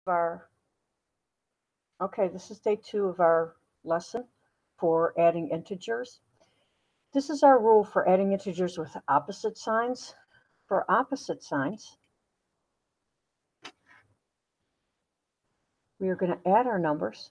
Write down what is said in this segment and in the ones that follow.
our, okay, this is day 2 of our lesson for adding integers. This is our rule for adding integers with opposite signs. For opposite signs, we are going to add our numbers,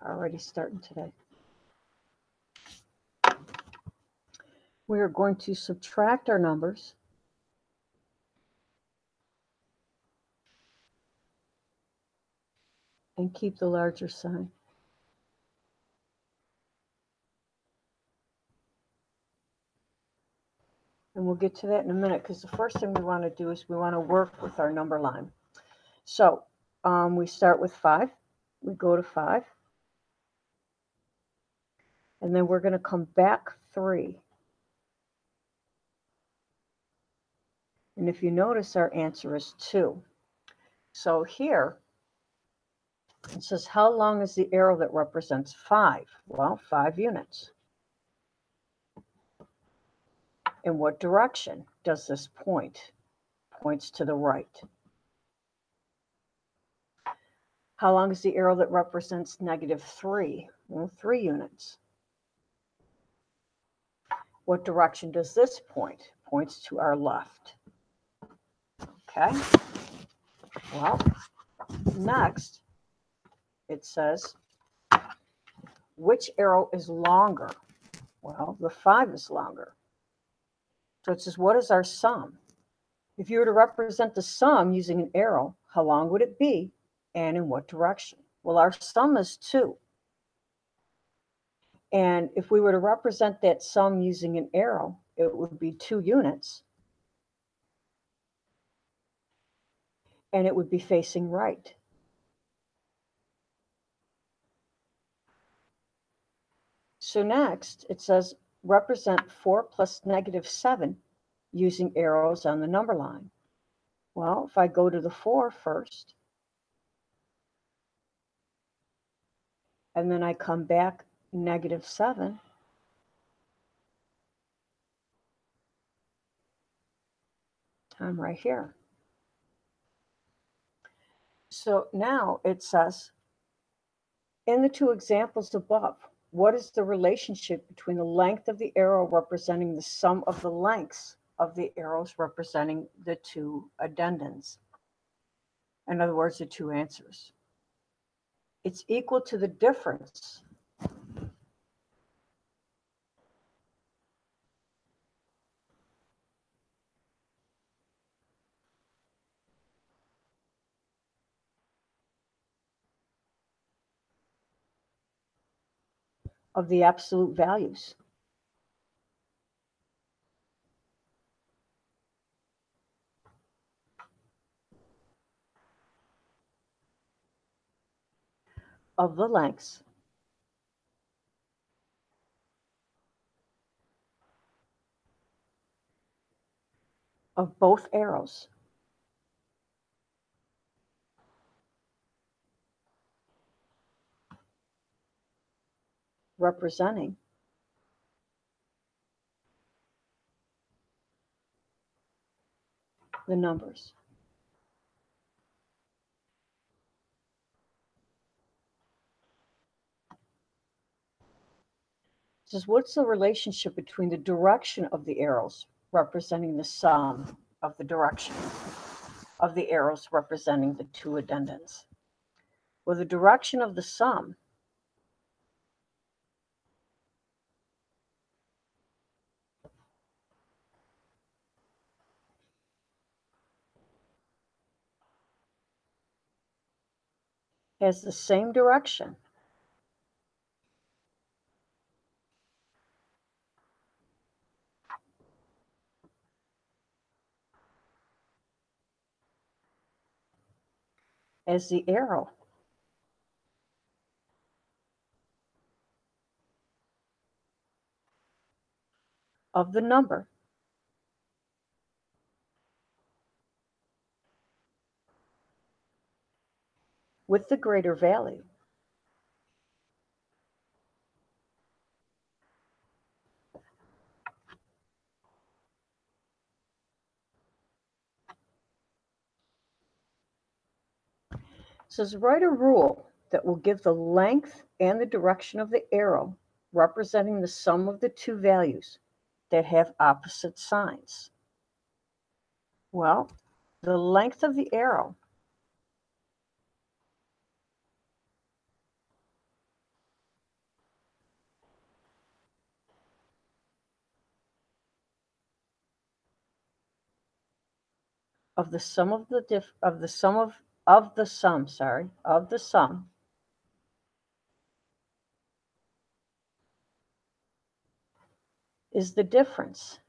already starting today. We are going to subtract our numbers and keep the larger sign. And we'll get to that in a minute, because the first thing we want to do is we want to work with our number line. So we start with 5. We go to 5. And then we're going to come back 3. And if you notice, our answer is 2. So here, it says, how long is the arrow that represents 5? Well, 5 units. In what direction does this point? Points to the right. How long is the arrow that represents -3? Well, 3 units. What direction does this point? Points to our left. Okay. Well, next, it says, which arrow is longer? Well, the 5 is longer. So it says, what is our sum? If you were to represent the sum using an arrow, how long would it be and in what direction? Well, our sum is 2. And if we were to represent that sum using an arrow, it would be 2 units. And it would be facing right. So next, it says, represent 4 plus -7 using arrows on the number line. Well, if I go to the 4 first, and then I come back -7, I'm right here. So now it says, in the 2 examples above, what is the relationship between the length of the arrow representing the sum of the lengths of the arrows representing the 2 addendums? In other words, the 2 answers. It's equal to the difference of the absolute values. Of the lengths of both arrows representing the numbers. It says, what's the relationship between the direction of the arrows representing the sum of the direction of the arrows representing the 2 addendums? Well, the direction of the sum has the same direction as the arrow of the number with the greater value. It says write a rule that will give the length and the direction of the arrow representing the sum of the two values that have opposite signs. Well, the length of the arrow of the sum of the sum is the difference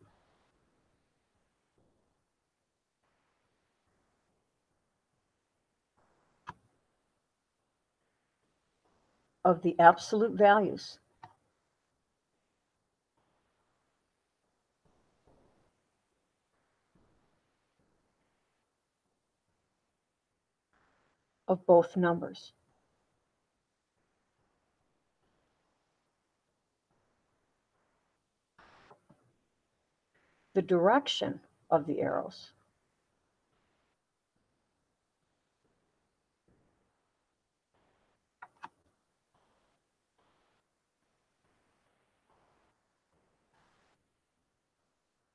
of the absolute values of both numbers. The direction of the arrows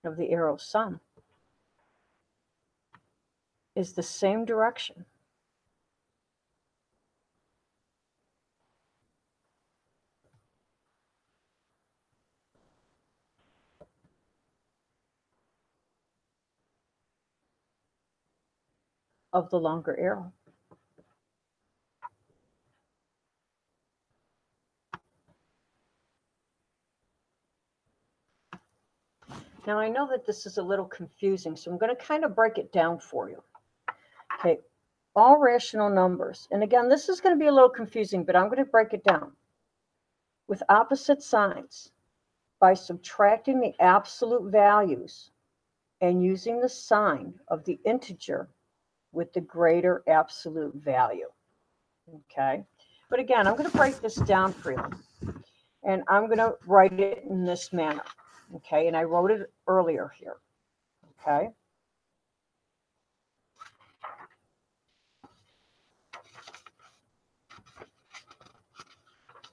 of the arrow sum is the same direction of the longer arrow. Now I know that this is a little confusing, so I'm going to kind of break it down for you. Okay, all rational numbers, and again, this is going to be a little confusing, but I'm going to break it down. With opposite signs, by subtracting the absolute values and using the sign of the integer with the greater absolute value. Okay, but again, I'm going to break this down for you, and I'm going to write it in this manner. Okay, and I wrote it earlier here. Okay.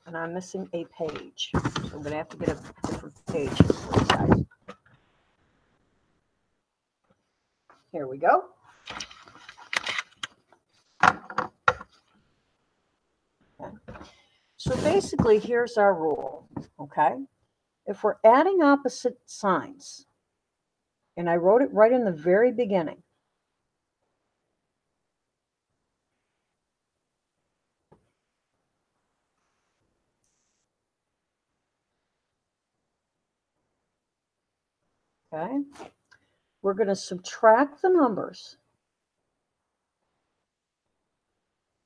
And I'm missing a page, so I'm going to have to get a different page for you guys. Here we go. Okay. So basically, here's our rule, okay? If we're adding opposite signs, and I wrote it right in the very beginning, okay? We're going to subtract the numbers.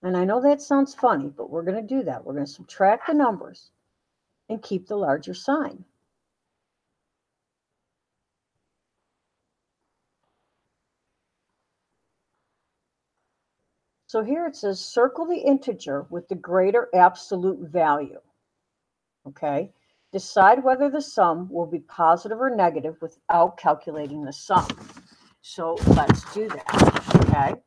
And I know that sounds funny, but we're going to do that. We're going to subtract the numbers and keep the larger sign. So here it says circle the integer with the greater absolute value. Okay, decide whether the sum will be positive or negative without calculating the sum. So let's do that. Okay,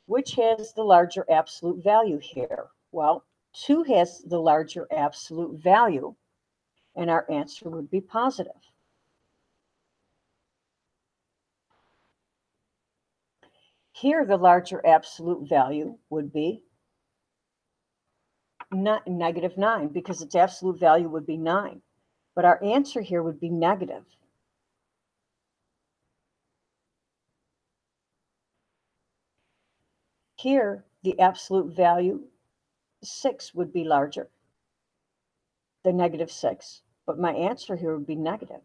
which has the larger absolute value here? Well, 2 has the larger absolute value, and our answer would be positive. Here, the larger absolute value would be -9 because its absolute value would be 9. But our answer here would be negative. Here, the absolute value, 6, would be larger than -6. But my answer here would be negative.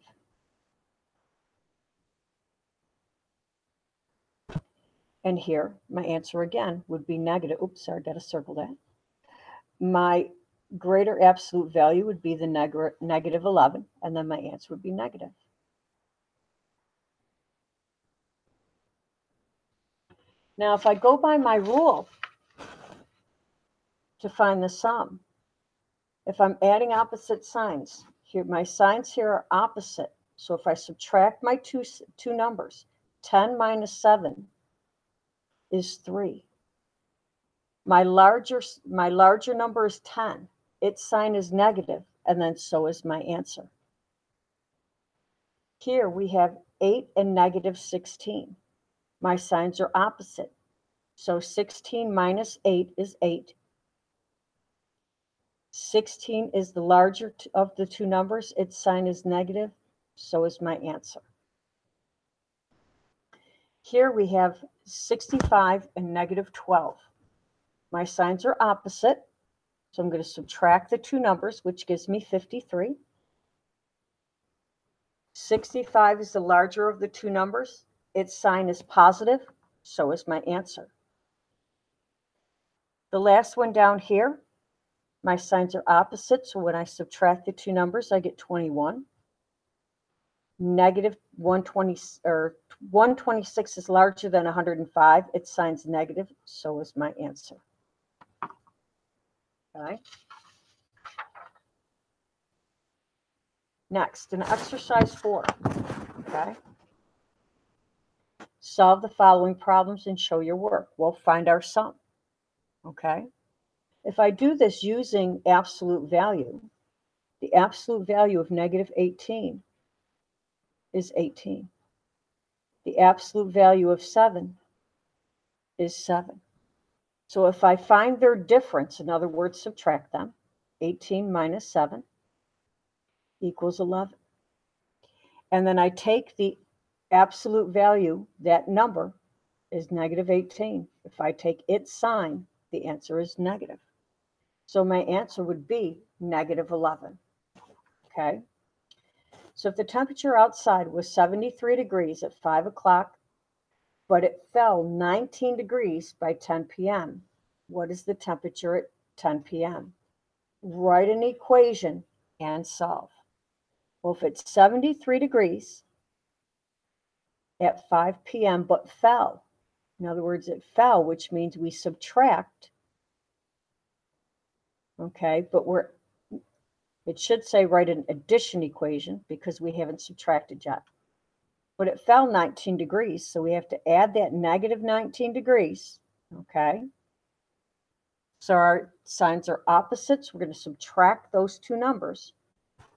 And here, my answer again would be negative. Oops, sorry, got to circle that. My greater absolute value would be the -11, and then my answer would be negative. Now, if I go by my rule to find the sum, if I'm adding opposite signs, here my signs here are opposite. So if I subtract my two numbers, 10 minus 7 is 3. My larger number is 10. Its sign is negative, and then so is my answer. Here we have 8 and negative 16. My signs are opposite. So 16 minus 8 is 8. 16 is the larger of the two numbers. Its sign is negative. So is my answer. Here we have 65 and negative 12. My signs are opposite. So I'm going to subtract the two numbers, which gives me 53. 65 is the larger of the two numbers. Its sign is positive. So is my answer. The last one down here, my signs are opposite, so when I subtract the two numbers, I get 21. Negative 126 is larger than 105. Its sign's negative, so is my answer. Okay. Next, in exercise 4, okay? Solve the following problems and show your work. We'll find our sum, okay? If I do this using absolute value, the absolute value of negative 18 is 18. The absolute value of 7 is 7. So if I find their difference, in other words, subtract them, 18 minus 7 equals 11. And then I take the absolute value, that number is negative 18. If I take its sign, the answer is negative. So my answer would be negative 11. Okay? So if the temperature outside was 73 degrees at 5 o'clock, but it fell 19 degrees by 10 p.m., what is the temperature at 10 p.m.? Write an equation and solve. Well, if it's 73 degrees at 5 p.m. but fell, in other words, it fell, which means we subtract, okay, but it should say write an addition equation because we haven't subtracted yet. But it fell 19 degrees, so we have to add that negative 19 degrees, okay? So our signs are opposites. We're going to subtract those two numbers,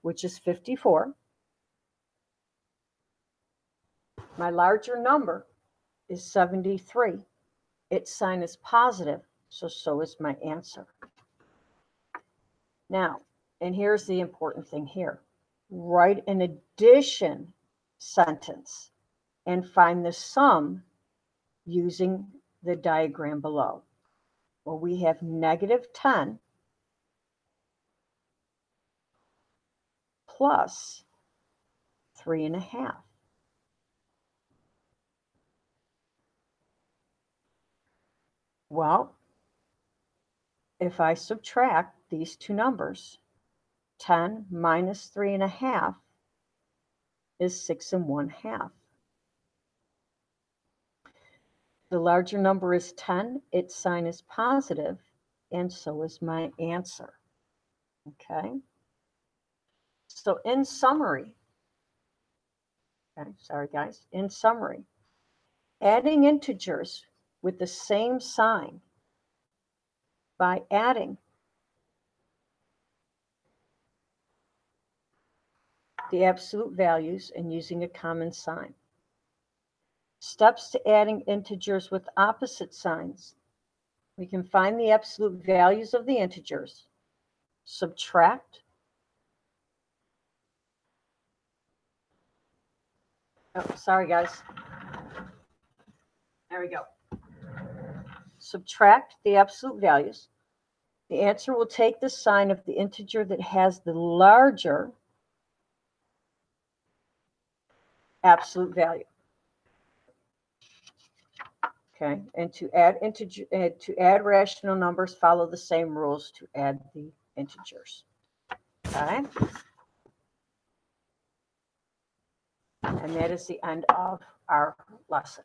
which is 54. My larger number is 73. Its sign is positive, so is my answer. Now, and here's the important thing here. Write an addition sentence and find the sum using the diagram below. Well, we have negative 10 plus 3.5. Well, if I subtract these two numbers, 10 minus 3.5 is 6 1/2. The larger number is 10, its sign is positive, and so is my answer. Okay? So in summary, okay, sorry guys, in summary, adding integers with the same sign by adding the absolute values and using a common sign. Steps to adding integers with opposite signs. We can find the absolute values of the integers, subtract. Oh, sorry guys. There we go. Subtract the absolute values. The answer will take the sign of the integer that has the larger absolute value. Okay, and to add rational numbers, follow the same rules to add the integers. Okay, and that is the end of our lesson.